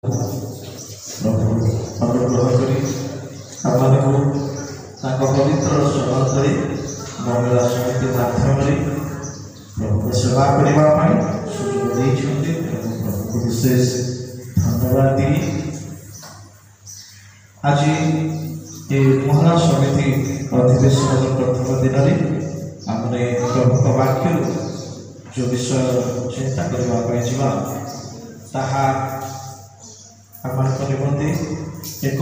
अनुग्रह करी पवित्र श्रवण कर महिला समिति माध्यम प्रभु सेवा करने सुযোগ प्रभु विशेष धन्यवाद दी। आज ये महिला समिति अधिवेशन प्रथम दिन में आमने प्रभु वाक्य जो विषय चिंता करने ताहा निमंते एक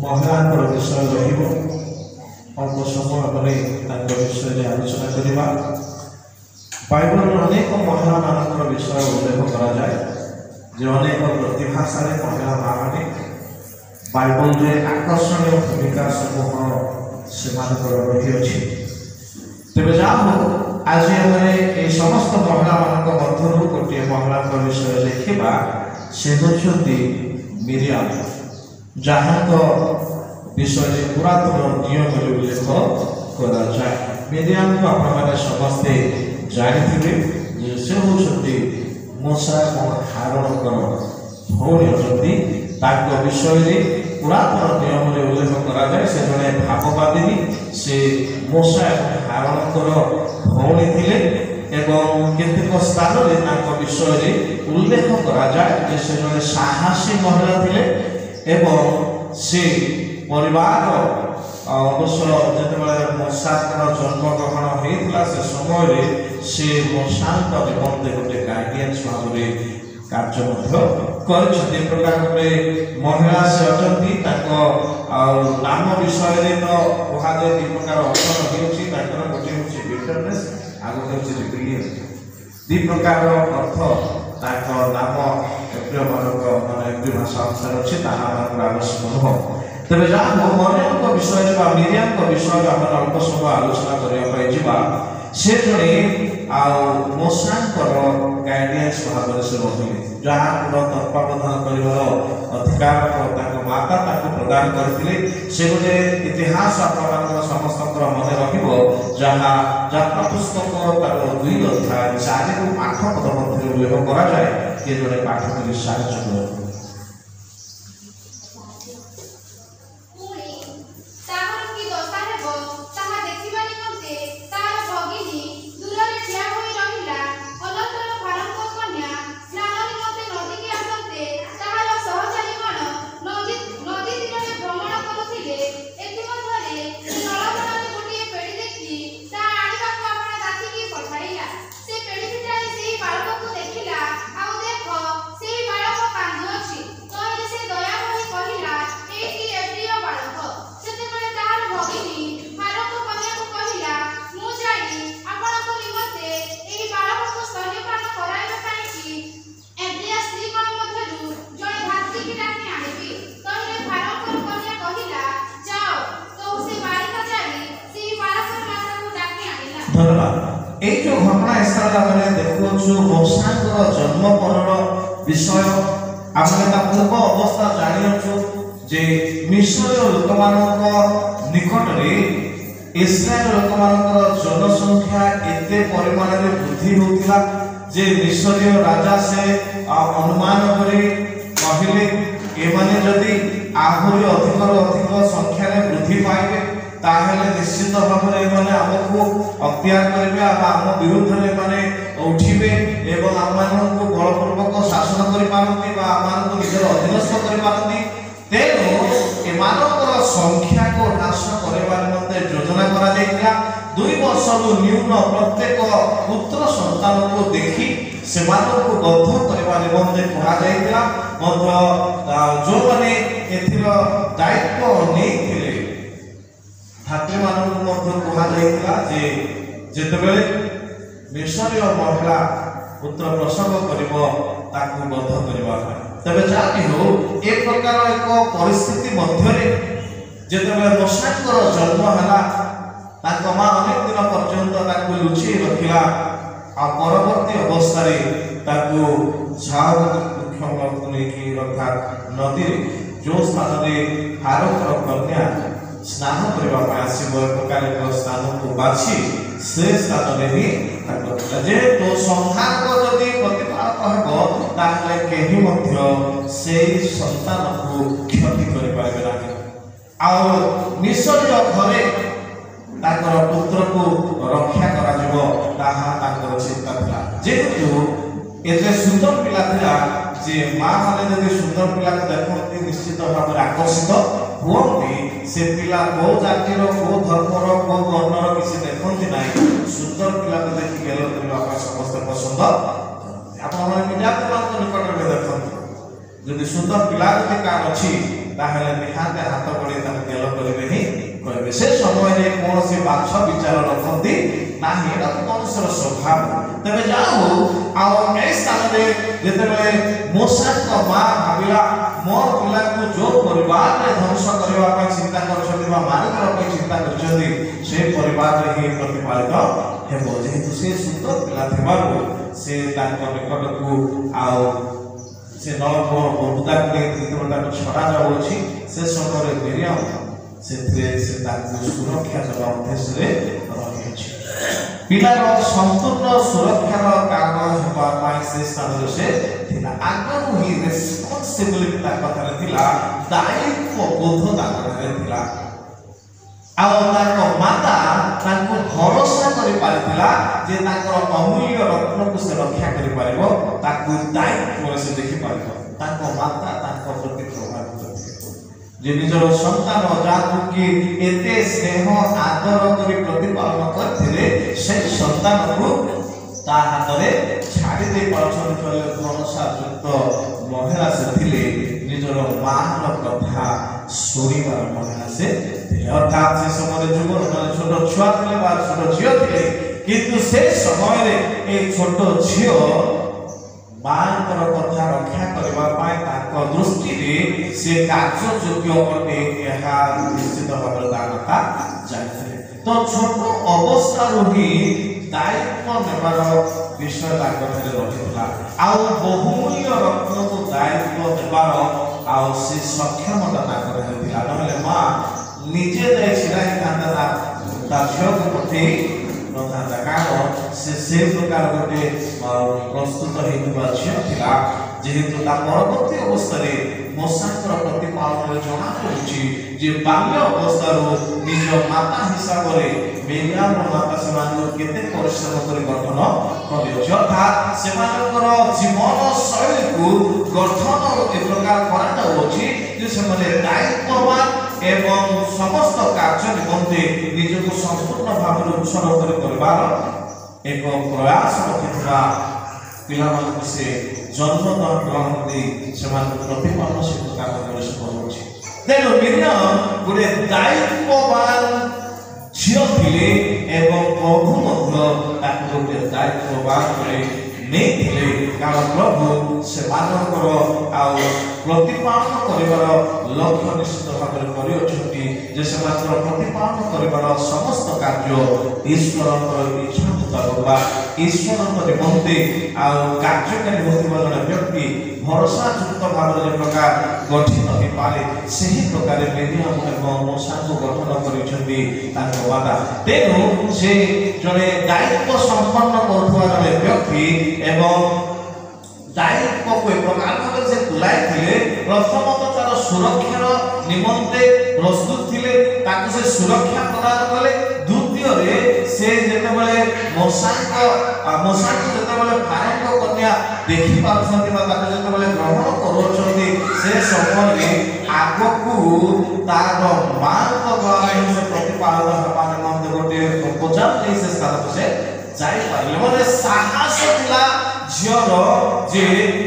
महिला विषय अल्प समय विषय आलोचना करवा। बाइबल अनेक महिला मान विषय उल्लेख करा जाए जो अनेक प्रतिभाशाली महिला माने बाइबल में आकर्षणीय भूमिका समूह से रही अच्छी। तेज जाओ आज ये समस्त महिला मान मध्य गोटे महिला विषय देखा से होती मिरियाम जहाँ विषय पुरातन नियम उल्लेख करा जाए। मिरियाम को आपने समस्ते जानी से होती मूसा और हारण भौणी अच्छा विषय पुरातन नियम उल्लेख करा जाए। से जड़े भाववादी से मूसा और हारण भौणी थे एवं केतेक स्थान विषय उल्लेख करा जाए से जड़े साहसी महिला थे एवं से परिवार अवश्य जिते मूसा जन्म ग्रहण होता से समय से मूसा निमंते गोटे गाइडियंस भाव कार्य कर प्रकार गोटे महिला से अच्छा नाम विषय तो कहुए दि प्रकार अर्थ हो गोटे हूँ बिटरनेस आगे हूँ रिबिलियन दि प्रकार अर्थ नाम एप्रिय मान एप्रिय भाषा अनुसार अच्छी आवश्यक नुह। तेज जहाँ मरियम विषय मिरियाम विषय आम अल्प समय आलोचना करने से जड़े मूसा गाइडेंस भाव से रही जहाँ तत्वावधान कर अधिकार माता प्रदान करते से गोटे इतिहास आप समस्त मन रहा जहाँ पुस्तक 2 अध्याय 4 ରୁ 8 पद मध्य उल्लेख करा जाए कि जड़े पाठ कर साहय जो घटना स्थल देखु मूसा जन्म पर विषय आम पूर्व अवस्था जानी जे मिस्र लोक निकट में इस्राएल लोक जनसंख्या एते परिमाण में वृद्धि होता जे मिस्रीय राजा से अनुमान कहले एमाने जदि आहरी अधिक संख्या वृद्धि पाइबे ताहले निश्चित भाव में आमको अख्तियार करेंगे आम विरुद्ध में उठे एवं आम को बलपूर्वक शासन कर निजर अधीनस्थ कर तेणु संख्या को ह्रास करने निमंते योजना करा 2 वर्ष न्यून प्रत्येक पुत्र संतान को देखी से बद्ध करने निमंते कहुला जो मैंने दायित्व नहीं छात्री कहुला जितेबले मिस्रीय महिला पुत्र प्रसव कर बद्ध करने तेज जहाँ हो एक प्रकार एक परिस्थिति मध्य जितेबले मूसा जन्म है माँ अनेक दिन पर्यंत लुचि रखिला परवर्ती अवस्था अर्थात नदी जो स्थान फारूक कन्या स्नान करने एक प्रकार स्नान को बाछी से स्थान में ही जेहेतु संहारक जदि प्रतिपालक हेबो ताहले केही मध्य से संतान को क्षति करि पाइबे नाही आ मिसरीय घरे ताकर पुत्र को रक्षा करा जिवो ताहा ताकर चिंता थिला जेहेतु एते सुंदर पिला थिला जे मां माने जदि सुंदर पिला को देखंती निश्चित भाव में आकर्षित हुअंती से पिला को जातिर को धर्मर को वर्णर किसी देखंती नाही सुंदर पिला को देखि गेलो करबा का समस्त पसंद आपण माने विद्यार्थी मान निकट में देखंती जदि सुंदर पिला जदि का अछि ताहले निहाते हाथ पड़े ता गेलो करबे ही कहबे से समय रे कोनोसी बाछ विचार रखंती नाही एटा मनुष्यर स्वभाव तबे जाओ आ ए स्थान रे जेते बेले मूसा का मां भाबिला मोर पिला को जो परिवार रे ध्वंस करबा ପାଇଁ चिंता करछथि बा मार करबा ପାଇଁ चिंता करछथि से परिवार रे ही प्रतिपालित हेबो जेहेतु से सुंदर पिला थिबारो से ताको निकट को आओ से नलको बहुता के तीव्रता को छड़ा जाउ अछि से समय रे मिरियम से ताको सुरक्षा देबा उद्देश्य रे रहि अछि पिलार संपूर्ण सुरक्षार कारण हेबा ପାଇଁ से स्थान से थिला आगु ही रेस्पोंसिबिलिटी ता कथारे थिला दायित्व बोध ता कथारे थिला आ ताको माता ताको भरोसा करि पारिथिला जे ताकर अमूल्य रत्न को से रक्षा करि पारिबो ताको दायित्व से देखि पारिबो ताको माता ताको प्रति प्रभावित जे निजर संतान जाकु कि एते स्नेह आदर करी प्रतिपालन करथिले से संतान को ता हातरे छाडी दे परछन कले भरोसा युक्त महिला से थिले निजर मार कथा सुनिबार महिला से अर्थात से समय जुगल छोट छुआ थिले बा छोट झियो थिले किंतु से समय रे ए छोट झियो मानकर कथा रक्षा करबा पाए ताको दृष्टि रे से कार्य योग्य अटे एहा निश्चित भाବରେ दानता जायथे तो छोट अवस्था रही दायित्व नेबार विषय ताकथले रहितला आ बहुमूल्य रत्न को दायित्व देबार आ से सक्षमता ताकथले थिला नहले मां निजे दे छिराई कांदा ता झियो को पठे नथा कारण से प्रकार गोटे प्रस्तुत हेतुवा झियो थिला जेहेतु ता परवर्ती अवस्था रे मोसाकर प्रतिपालन रे जणा पड़ुची जे बाल्य अवस्था रो निज माता हिसाब रे मिरियाम माता समान केते परिश्रम करि गठन करियो अर्थात सेमानकर जीवन शैली को गठन ए प्रकार करा जाउची जे सेमाने दायित्ववान एवं समस्त कार्य निमंते निजको संपूर्ण भाव में उत्सर्ग कर एक प्रयास रखिथिबा पिलामान से जन्मदान ग्रहण दे समान प्रतिपालन से काम करे पड़ुछि तेनो मिरियम गुडे दायित्ववान झियो थिले एवं प्रभु मध्य ताको गुडे दायित्ववान करे नै थिले कारण प्रभु से मानकर आ प्रतिपालन करिवार लक्ष्य निश्चित भाव में करियोछथि जे से मात्र प्रतिपालन करिवार समस्त कार्य ईश्वरकर इच्छा मुताबिक ईश्वरकर निमंते आ कार्यकारी होतिबा जने व्यक्ति भरोसा युक्त भाव में प्रकार गठित हो पारे सही प्रकार मिरियम एवं मूसा को गठन करिछथि ताको माता तेनु से जने दायित्व संपन्न करथुवा जने व्यक्ति एवं दायित्व को प्रकार भाव से तुलाई थिले प्रथमतः तार सुरक्षार निमंते प्रस्तुत थिले ताको से सुरक्षा प्रदान कले द्वितीय रे से जेते बेले मूसा को जेते बेले फारो कन्या देखि पाछथि बा ताको जेते बेले ग्रहण करोछथि से समय रे आगकू तार मां को द्वारा से प्रतिपालन हेबा निमंते गोटे प्रपोजल नै से स्थान से जाई पारिले माने साहस थिला झियर जे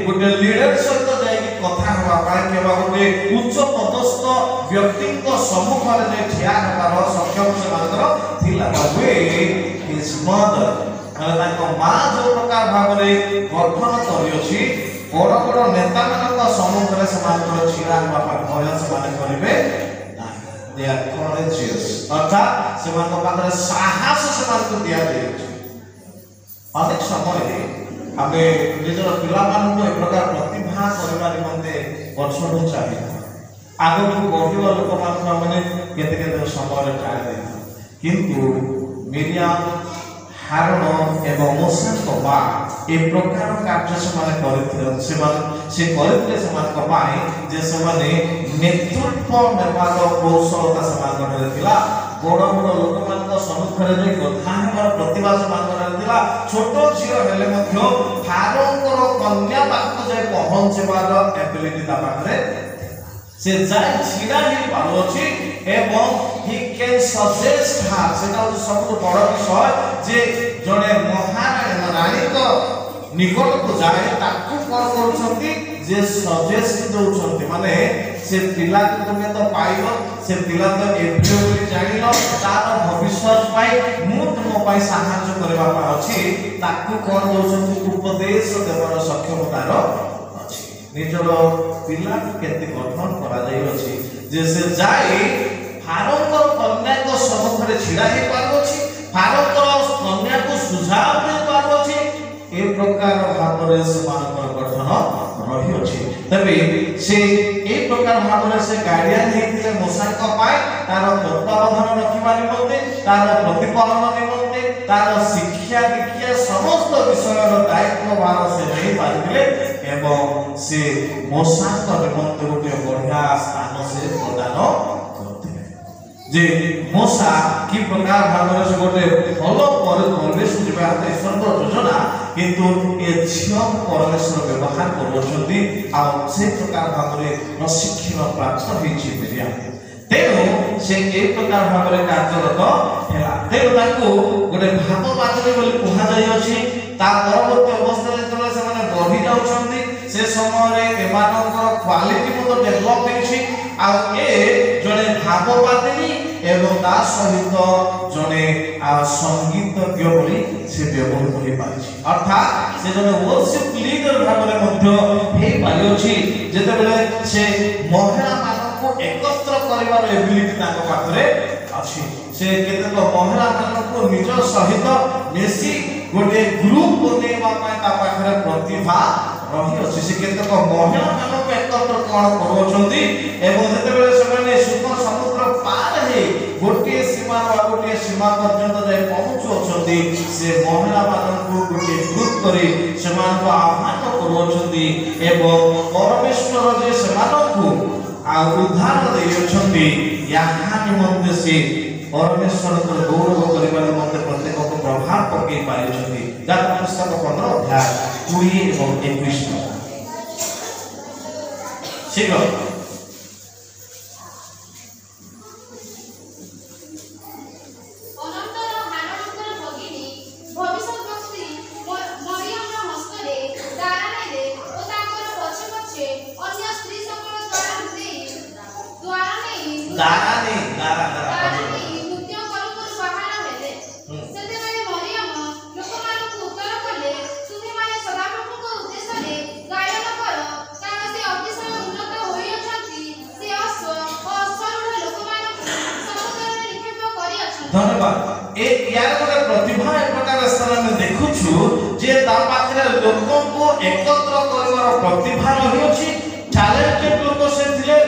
गोटे लीडर सहित जाई कथा हवा पाए केबा गोटे उच्च पदस्थ व्यक्ति को सम्मुख रे जे ठिया हेबार सक्षम से मानकर थिला वे हिज मदर माने ताको मां जो प्रकार भाव रे गठन करियोछि बड़ बड़ नेता मानक सम्मुख रे समानकर छिरा हेबा भय से माने करिवे दे आर करेजियस अर्थात से मान पाखरे साहस से मान को दिया जाय अनेक समय आमे निजर पिला मान को प्रकार प्रतिभा करबा निमंते वर्षणु चाहिए आगो को बढ़िवा लोक मान माने केते केते समय रे टाइम दे किंतु मिरियम ହାରଣ ଏବଂ ମୂଷାଙ୍କ ବା ଏ ପ୍ରକାର କାର୍ଯ୍ୟ ସେମାନେ କରିଥିଲେ ସେମାନଙ୍କ ପାଇଁ ଯେ ସେମାନେ ନେତୃତ୍ୱ ନେବାର କୌଶଳତା ସେମାନଙ୍କର ଥିଲା। ବଡ଼ ବଡ଼ ଲୋକମାନଙ୍କ ସମ୍ମୁଖରେ ଯାଇ କଥା ହେବାର ପ୍ରତିଭା ସେମାନଙ୍କର ଥିଲା। ଛୋଟ ଝିଅ ହେଲେ ମଧ୍ୟ ଫାରୋଙ୍କର କନ୍ୟା ପାଖକୁ ଯାଇ ପହଞ୍ଚିବାର ଏବିଲିଟି ତା ପାଖରେ से जाय छिड़ा ही पारुछि एवं ही कैन सजेस्ट हार सेटा सब बड़ विषय जे जने महारानी रानी को निकट को जाए ताकू कोन करूछंती जे सजेस्ट दउछंती माने से पिला को तुमे तो पाइलो से पिला तो एभ्री जानिलो तार भविष्य पाई मु तुम पाई सहायता करबा पा अछि ताकू कोन दउछंती उपदेश देवर सक्षमतार अछि निजर पिला केते गठन करा जाई अछि जे से जाई फारोकर कन्या को सम्मुखरे छिड़ा हे पारोछि फारोकर कन्या को सुझाव दे पारोछि ए प्रकार भाବରେ सेमानकर गठन रही अछि तबे से ए प्रकार भाବରେ से गार्डियन हेतिले मोसाक पाए तार तत्वावधान रखिबा निमंते तार प्रतिपालन निमंते तार शिक्षा दीक्षा समस्त विषयर दायित्व भार से नहीं पारिले एवं से मोसाक निमंते गोटे बढ़िया स्थान से प्रदान करथिले जे मोसा की प्रकार भाବରେ से गोटे भलो परिवेश जिबा ईश्वर योजना किंतु ए झियो परमेश्वर व्यवहार करूछंती आ से प्रकार भाବରେ प्रशिक्षण प्राप्त होईछि बिरिया तेनो से ए प्रकार भाବରେ कार्यरत हेला तेनो ताको गोटे भागवादी बोली कुहा जाय अछि ता परवर्ती अवस्था जेतले से माने बढ़ी जाउछंती से समय रे एमानकर क्वालिटी मतो डेवलप होईछि आ ए जने भागवादी एवं ता सहित जने संगीतज्ञ बोली से व्यवहार होई पाछि अर्थात से जने वर्शिप लीडर भाବରେ मध्य हे पारि अछि जेतेबेले से महिला मानको एकत्र करिवार एबिलिटी ताको पाखरे अछि से केतेक महिला मानको निज सहित मिसी गोटे ग्रुप बनेबा पय ता पाखरे प्रतिभा रही अछि से केतेक महिला मानको एकत्र कोन करूछंती एवं जेतेबेले सेमाने सुपर समुद्र पार हे गोटे सीमा पर्यंत जाय पहुँचुछंती से महिला मानको गोटे ग्रुप करी सेमानको आह्वान करूछंती एवं परमेश्वर जे सेमानको उद्धार देइछंती याहा निमंते से परमेश्वर को गौरव करिबा निमंते प्रत्येक को प्रभाव पकई पाइछंती जातक पुस्तक 15 अध्याय 20 एवं 21 शीघ्र धन्यवाद ए यार गोटे प्रतिभा एक प्रकार स्थान में देखुछु जे ता पाखरे लोकन को एकत्र करबार प्रतिभा रही अछि टैलेंटेड लोक से थिले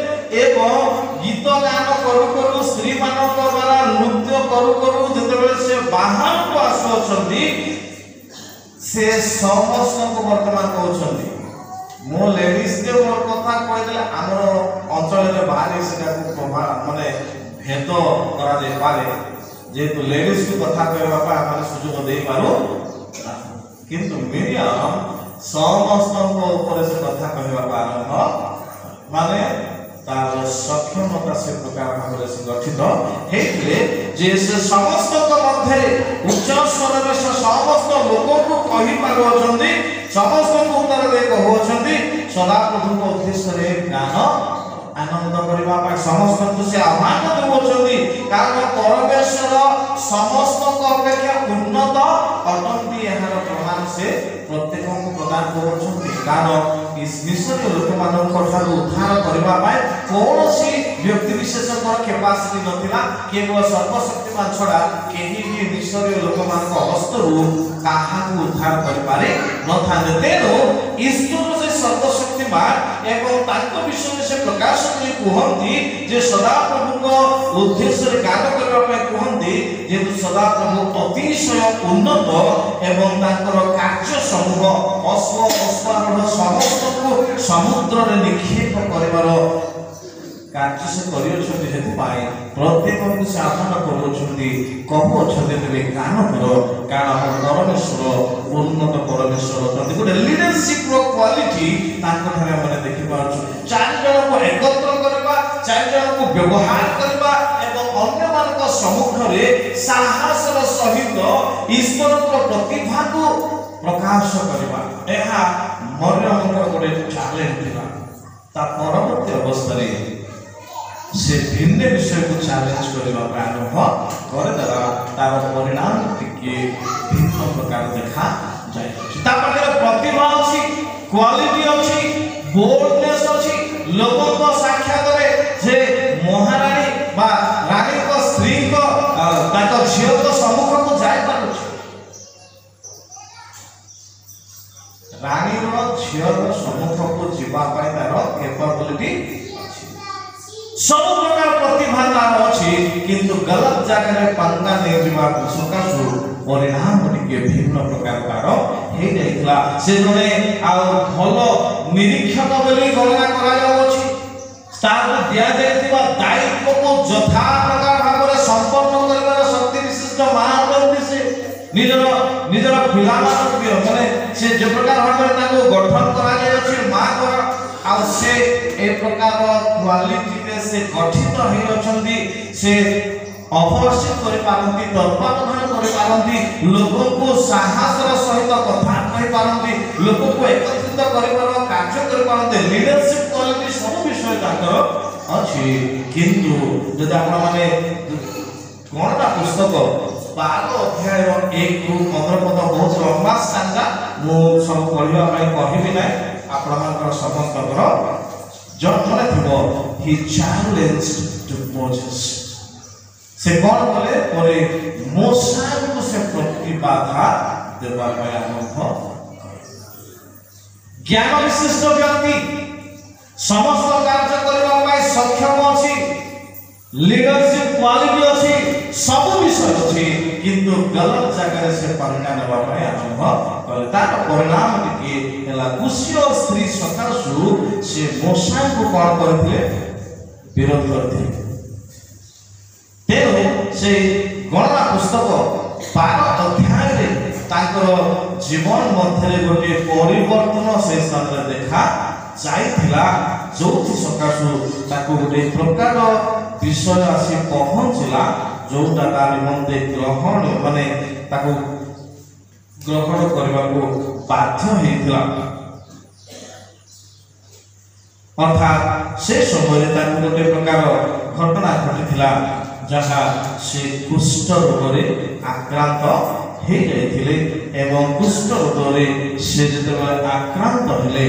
एवं गीत गान करू करू स्त्री मानक द्वारा नृत्य करू करू जेतेबेले से बाहर को आसुछंती से समस्त को वर्तमान कहउछंती मो लेडीज के मोर कथा कहि देले हमर अंचल रे बाहर सेटा को प्रभाव माने भेद करा दे पारे जेतु लेडीज की कथा कहबा पा हमर सुजोग देई पारो किंतु मिरियम समस्त को ऊपर से कथा कहबा पा आरंभ माने तार सक्षमता से प्रकार भाବରେ से गठित हेतले जे से समस्त को मध्य उच्च स्वर में समस्त लोगों को कहि पारोछंती समस्त को उत्तर दे कहउछंती सदा प्रभु को उद्देश्य रे ज्ञान आनंद करबा पा समस्त को से आह्वान देउछंती कारण परमेश्वर समस्त को अपेक्षा उन्नत अटंती एहार प्रमाण से प्रत्येक को प्रदान करूछंती कारण इस मिशन लोक मानन को उद्धार करबा पा कोनोसी व्यक्ति विशेष को कैपेसिटी नथिला केवल सर्वशक्तिमान छडा केही भी मिशन लोक मान को हस्तरु काहा को उद्धार कर पारे न थाने तेनो ईश्वर से सर्वशक्ति ଦେଖିବା ଏବଂ ତାଙ୍କ ବିଷୟରେ ସେ ପ୍ରକାଶ କରି କୁହନ୍ତି ଯେ ସଦାପ୍ରଭୁଙ୍କ ଉଦ୍ଦେଶ୍ୟରେ କାର୍ଯ୍ୟ କରିବା ପାଇଁ କୁହନ୍ତି ଯେହେତୁ ସଦାପ୍ରଭୁ ଅତିଶୟ ଉନ୍ନତ ଏବଂ ତାଙ୍କର କାର୍ଯ୍ୟ ସମୂହ ଅଶ୍ବ ଅଶ୍ୱାରୋହଣ ସମସ୍ତଙ୍କୁ ସମୁଦ୍ରରେ ନିକ୍ଷେପ କରିବାର କାର୍ଯ୍ୟ ସେ କରିଅଛନ୍ତି। ସେଥିପାଇଁ ପ୍ରତ୍ୟେକଙ୍କୁ ସେ ଆହ୍ୱାନ କରୁଅଛନ୍ତି କହୁଅଛନ୍ତି ତେବେ କାନ କର କାରଣ ଆମ ପରମେଶ୍ୱର ଉନ୍ନତ ପରମେଶ୍ୱର ଅଛନ୍ତି। ଗୋଟେ ଲିଡରସିପ୍ର କ୍ୱାଲିଟି ତାଙ୍କଠାରେ ଆମେ ଦେଖିପାରୁଛୁ। 4 ଜଣଙ୍କୁ ଏକତ୍ର କରିବା, 4 ଜଣଙ୍କୁ ବ୍ୟବହାର କରିବା ଏବଂ ଅନ୍ୟମାନଙ୍କ ସମ୍ମୁଖରେ ସାହସର ସହିତ ଈଶ୍ୱରଙ୍କ ପ୍ରତିଭାକୁ ପ୍ରକାଶ କରିବା, ଏହା ମରିୟମଙ୍କର ଗୋଟେ ଚ୍ୟାଲେଞ୍ଜ ଥିଲା। ତା ପରବର୍ତ୍ତୀ ଅବସ୍ଥାରେ से भिन्न विषय को चैलेंज करने आरंभ करदेला तार परिणाम टिके भिन्न प्रकार देखा जाए। प्रतिभा अच्छी, क्वालिटी अच्छी, बोल्डनेस अच्छी, लोगों को साक्षात से महाराणी बा रानी को स्त्री को झील को सम्मुख को जाई पारुछ। रानी झील सम्मुख को जीवाई तार कैपेबिलिटी सब प्रकार प्रतिभा तार अच्छी किंतु गलत जगह पंगा नहीं जीवा सकाशु परिणाम टिके भिन्न प्रकार तार हो जाइतला। से जने आ भलो निरीक्षक बोली गणना करा जाउछि तार दिया जाइतिबा दायित्व को यथा प्रकार भाବରେ संपन्न करिवार शक्ति विशिष्ट महाप्रभु से निजर पिलामान माने से जे प्रकार भाବରେ ताको गठन करा जाउछि मा कर आ से ए प्रकार क्वालिटी से गठित होई अछंती से अवश्य करि पारंती तर्कबोधन करि पारंती लोगों को साहसर सहित कथा कहि पारंती लोगों को एकत्रित करिवार कार्य करि पारंती लीडरशिप क्वालिटी सब विषय ताकर अछि। किंतु जदि आपण माने कोनटा पुस्तक 12 अध्याय 1 ରୁ 15 पद बहुत लंबा सांगा मु सब पढिबा पय कहिबि नै आपण मानकर समस्तकर जन्मले थिबो he challenged to Moses से कौन बोले परे मूसा को से प्रतिबाधा देवा पाए आरंभ ज्ञान विशिष्ट व्यक्ति समस्त कार्य करबा पाए सक्षम अछि, लीडरशिप क्वालिटी अछि, सब विषय अछि किंतु गलत जगह से परिणाम लेवा पाए आरंभ करे। तार परिणाम कि एला कुशियो स्त्री सकाशु से मूसा को कौन करथिले विरोध करथिले। तेणु से गणना पुस्तक 12 अध्याय रे ताकर जीवन मध्य गोटे परिवर्तन से स्थान देखा जाइथिला जोथि सकाशु ताको गोटे प्रकार विषय आसी पहुंचला जोटा तार निमंते ग्रहण माने ताको ग्रहण करबा को बाध्य हेतिला। अर्थात से समय ताको गोटे प्रकार घटना घटिथिला जहाँ से कुष्ठ रोग रे आक्रांत हो जाइथिले एवं कुष्ठ रोग रे से जेतेबेले आक्रांत हेले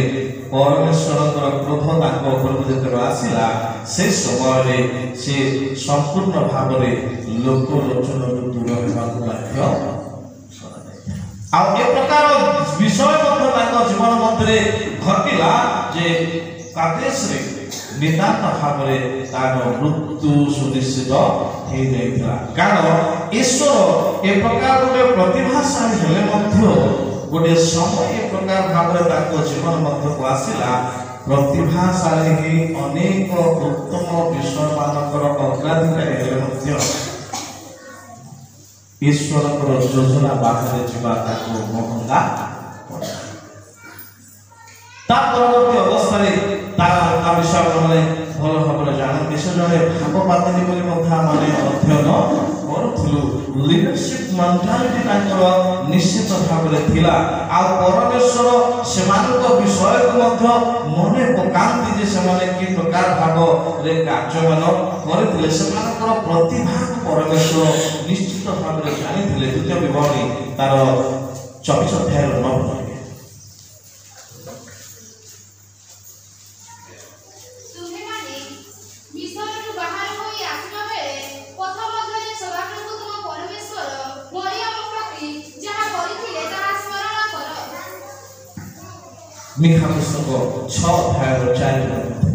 परमेश्वरଙ୍କର क्रोध ताको ऊपर जेतेबेले आसिला से समय रे से संपूर्ण भाव रे लोक लोचन दूर हेबाक बाध्य आ ए प्रकार विषय मध्य ताको जीवन मध्य घटिला जे कादेश रे नितांत भाव रे तार मृत्यु सुनिश्चित हो जाइथिला। कारण ईश्वर ए प्रकार गोटे प्रतिभाशाली हेले मध्य गोटे समय ए प्रकार भाव रे ताको जीवन मध्य को आसिला प्रतिभाशाली ही अनेक उत्तम विषय मानकर अग्राधिकारी हेले मध्य ईश्वरकर योजना बाहर जीवा ताको महंगा ता परवर्ती अवस्था तार विषय माने भल भाव जानते से जड़े भावपातनी बोली माने अध्ययन करूँ लीडरशिप मेंटालिटी निश्चित भाव में थिला आ परमेश्वर से विषय को मने पकांती जे से कि प्रकार भाव रे कार्य मान करथिले सेमानकर प्रतिभा परमेश्वर निश्चित भाव में जानी थिले। द्वितीय विवरणी तार 24 अध्याय 9 ମିଖା ପୁସ୍ତକ 6 ଅଧ୍ୟାୟର 4 ପଦ।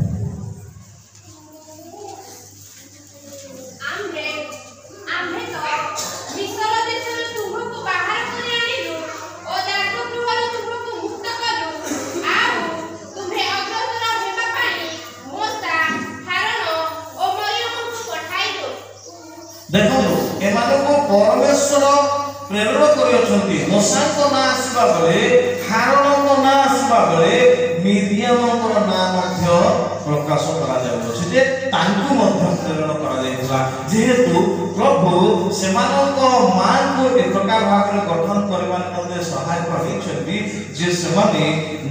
देखो एमानको परमेश्वर प्रेरण करियछंती मोसाको ना आसीबा बेले हारणको ना आसीबा बेले मिरियमको ना मध्य प्रकाश करा जाउछि जे तांकु मध्य प्रेरण करा जाइतला जेहेतु प्रभु सेमानको मानको एक प्रकार भाବରେ गठन करबा मध्ये सहायक होइछंती जे सेमाने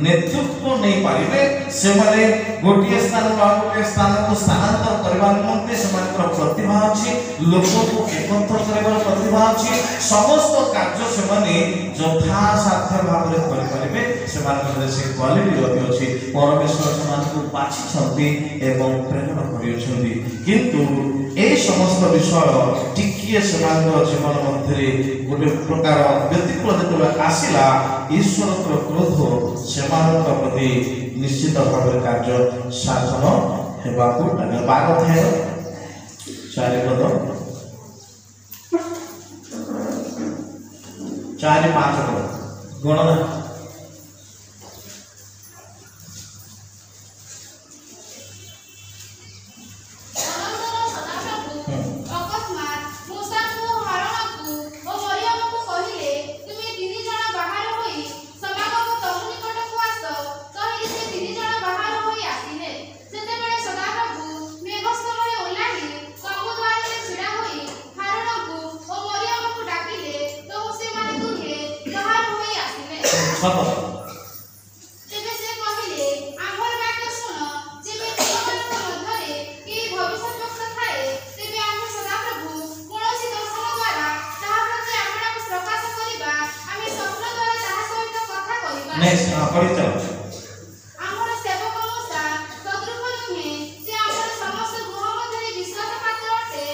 नेतृत्व नै पारिबे सेमाने गोटिए स्थान रो गोटिए स्थान को स्थानांतर करबा मध्ये सेमानकर प्रतिभा अछि लोक को एकत्र करबार प्रतिभा अछि समस्त कार्य सेमाने यथा साध्य भाବରେ करि परिबे सेमानकर से क्वालिटी रति अछि परमेश्वर सेमानकु बाछि छथि एवं प्रेरण करियछथि किंतु ए समस्त विषय टिकिए सेमानकर जीवन मध्ये गोटे प्रकार व्यतिक्रम जेतबे आसिला ईश्वरकर क्रोध सेमानकर प्रति निश्चित भाବରେ कार्य साधन हेबाकु लागल 12 अध्याय 4 पद 4-5 पद गणना नेक्स्ट पढ़ी चलो हमर सेवक मोसा शत्रुघ्न नुहे से हमर समस्त गृह मध्ये विश्वास पात्र अटे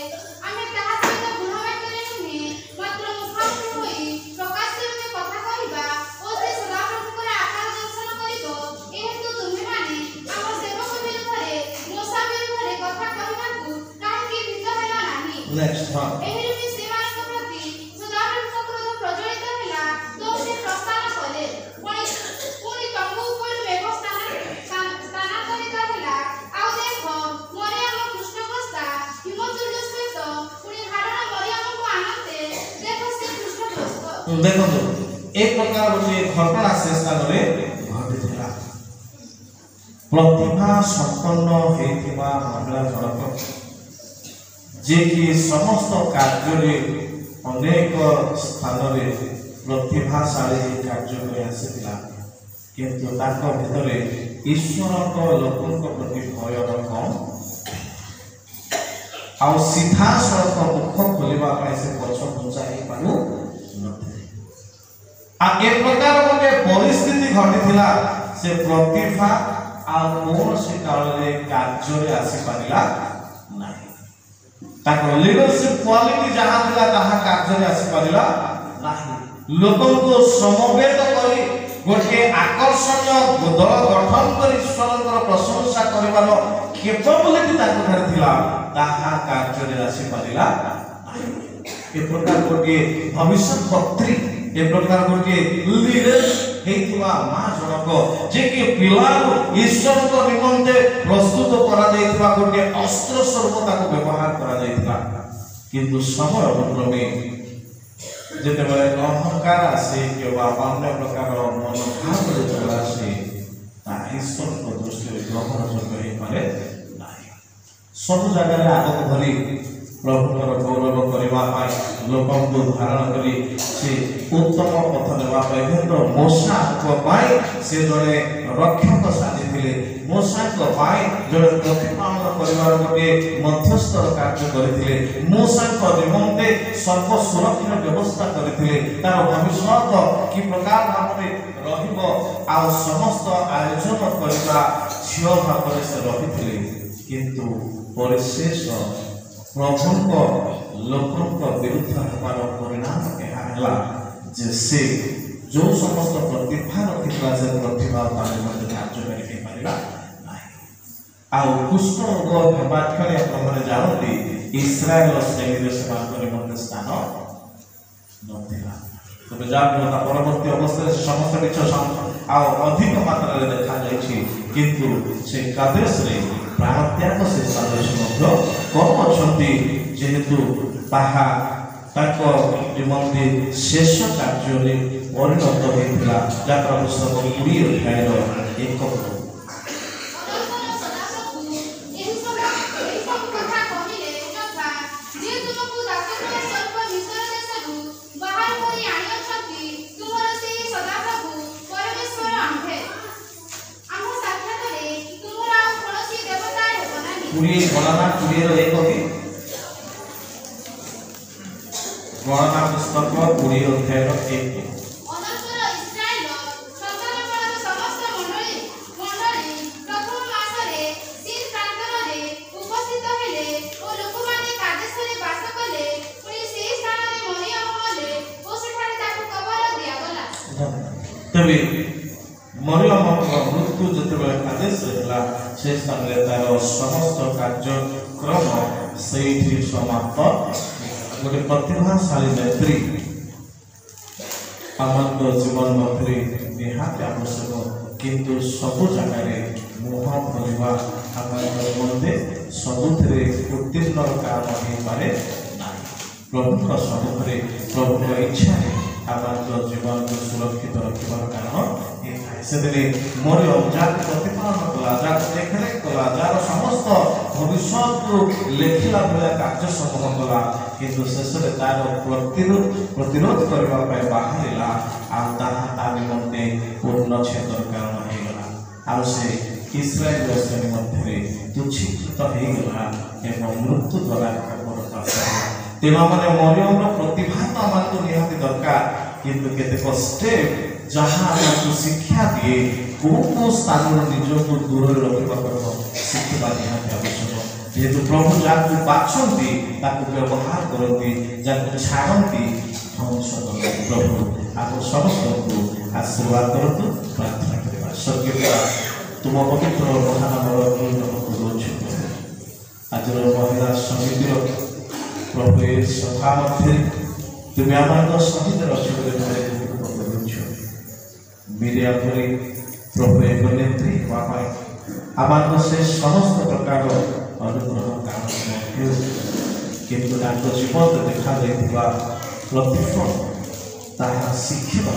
आमे ताहा सहित गुणवाक्य नुहे मात्र मुखामुखी होई प्रकाशयोग्य कथा कहिबा ओ से सदाप्रभुकर आकार दर्शन करिबो एहेतु तुमे माने हमर सेवक विरुद्धरे मोसा विरुद्धरे कथा कहिबाकु काहेकि भीत हेला नाही नेक्स्ट हां एहिरु भी सेवानक प्रति सदाप्रभुकर क्रोध प्रज्वलित होला तो से प्रस्थान कले पुणी तंबू ऊपर व्यवस्था स्थानांतरित होला आउ देखो मरियम कृष्णग्रस्ता हिमचूर्ण सहित पुणी धारण मरियमको आनंदे देखो से कृष्णग्रस्त देखो एक प्रकार गोटे घटना से स्थान रे घटिथिला प्रतिभा संपन्न हेतिबा महिला जनक जे कि समस्त कार्य रे अनेक स्थान रे प्रतिभाशाली कार्य करे आसीला किंतु ताको भितरे ईश्वर को लोकन को प्रति भय कम आ सीधा सड़क मुख खोलिबा पय से पछ घुंचा हे पानु नथे आ एक प्रकार गोटे परिस्थिति घटिथिला से प्रतिभा आ कोन से काल रे कार्य रे आसी पारिला नाही ताको लीडरशिप क्वालिटी जहां दिला ताहा कार्य रे आसी पारिला नाही लोकन को समवेत करी गोटे आकर्षणीय दल गठन कर ईश्वरकर प्रशंसा करिवार कैपेबिलिटी ताको धरि थिला ताहा कार्य रे आसी पारिला ए प्रकार गोटे भविष्य पत्री ए प्रकार गोटे लीडर हेतुवा मा जनक जे कि पिला ईश्वर को निमंते प्रस्तुत करा दैथवा गोटे अस्त्र स्वरूप ताको व्यवहार करा दैथला किंतु समय क्रमे जेते बेले अहंकार आसे केवा अन्य प्रकार मनोभाव जेते आसे ता ईश्वर को दृष्टि ग्रहण जोग्य हे पारे नाही सब जगह रे आगो भरी प्रभुकर गौरव करबा पाई लोकन को धारण करी से उत्तम पथ नेबा पाई तो मोसा को पाई से जने रक्षक साजिथिले मोसा को पाई जने प्रतिपालन करबार गोटे मध्यस्थ कार्य करथिले मोसा को निमंते सर्व सुरक्षा व्यवस्था करथिले तार भविष्य कि प्रकार भाबरे रहिबो आ समस्त आयोजन करबा छियो भाबरे से रहिथिले किंतु परिशेष प्रभुक लोकक विरुद्ध हेबार परिणाम एहा हला जे से जो समस्त प्रतिभा रखिता से प्रतिभा कार्यकारी हो पारा ना आउ कुष्ठ रोग हेबा क्षणी आपने जानते इस्राएल श्रेणी से स्थान नथिला तबे जाता परवर्ती अवस्था समस्त किछ अधिक मात्रा देखा किंतु से कादेश रे प्राणत्याग से स्थान कम अच्छा जेहेतु ताहा निमंते शेष कार्य परिणत होता जात्रा पुस्तक 20 अध्याय 1 गणना 20 गणना पुस्तक 20 अध्याय 1 तबे मरियम मृत्यु जिते आदेश से स्थान तार समस्त कार्यक्रम से समाप्त गोटे प्रतिभाशाली नेत्री आम जीवन मध्य निहाती आवश्यक किंतु सबु जगार मुह खोलवा आम निमंते सबुथे उत्तीर्ण काम हो पारे ना प्रभु सम्मुखें प्रभु इच्छा आम जीवन को सुरक्षित रखार कारण से मरियम जार प्रतिपालन कला जार देखरेख कला जार समस्त भविष्य को लेखिला भाया कार्य समूह कला किंतु शेष में तार प्रतिरोध करने बाहर निमंते पूर्ण छेदर कारण होगा से इस्राएल श्रेणी मध्य तुच्छीकृत होगा एवं मृत्यु द्वारा तेना मैंने मरियम प्रतिभा तो आमको निहाती दरकार किंतु केतेक स्टेप जहाँ आमको शिक्षा दिए कौ स्थान निज को दूर रखा शिखा निहाती आवश्यक जेहेतु प्रभु जहाँ बाछती व्यवहार करती जहाँ छाड़ती ध्वंस करती प्रभु आप समस्त को आशीर्वाद करतु प्रार्थना करवा स्वर्गीय तुम पवित्र महानाम आज महिला समितिर प्रभु सभा मध्य तुम्हें आम सहित रच मीडिया प्रभु एक नेत्री आम से समस्त प्रकार अनुग्रह कारण किंतु जीवन देखा प्रतिफल ताहा शिखा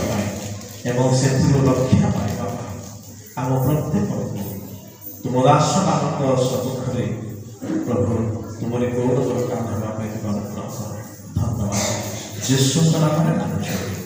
एवं से रक्षा पाइबा आम प्रत्येक तुम दास मान सम्मुखें प्रभु तुमरी गौरव काम धन्यवाद जीशु नाम